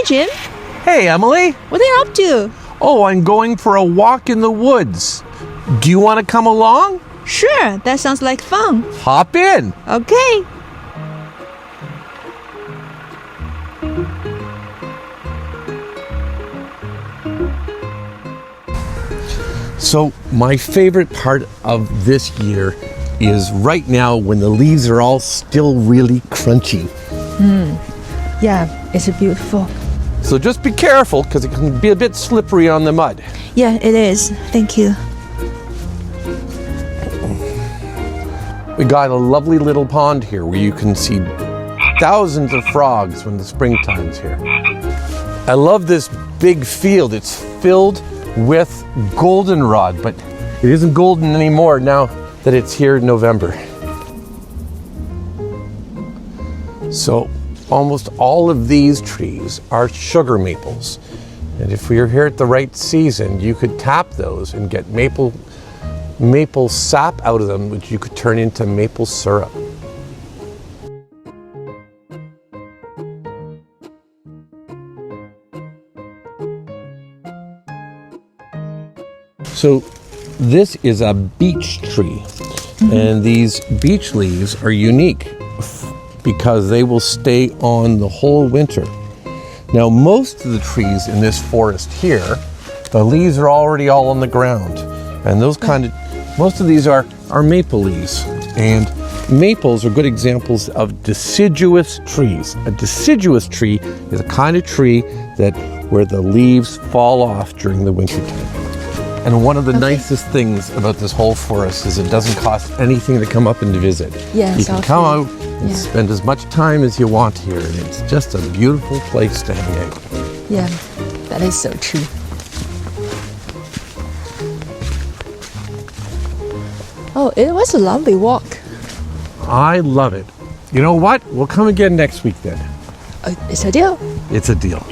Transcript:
Jim. Hey, Emily. What are you up to? Oh, I'm going for a walk in the woods. Do you want to come along? Sure, that sounds like fun. Hop in. Okay. So my favorite part of this year is right now when the leaves are all still really crunchy. Yeah, it's beautiful. So just be careful because it can be a bit slippery on the mud. Yeah, it is. Thank you. We got a lovely little pond here where you can see thousands of frogs when the springtime's here. I love this big field. It's filled with goldenrod, but it isn't golden anymore now that it's here in November. So almost all of these trees are sugar maples. And if we were here at the right season, you could tap those and get maple sap out of them, which you could turn into maple syrup. So this is a beech tree, and these beech leaves are unique because they will stay on the whole winter. Now, most of the trees in this forest here, the leaves are already all on the ground, and most of these are maple leaves, and maples are good examples of deciduous trees. A deciduous tree is a kind of tree where the leaves fall off during the winter time. And one of the nicest things about this whole forest is it doesn't cost anything to come up and to visit. Yes, you can come out and spend as much time as you want here, and it's just a beautiful place to hang out. Yeah, that is so true. Oh, it was a lovely walk. I love it. You know what? We'll come again next week then. It's a deal. It's a deal.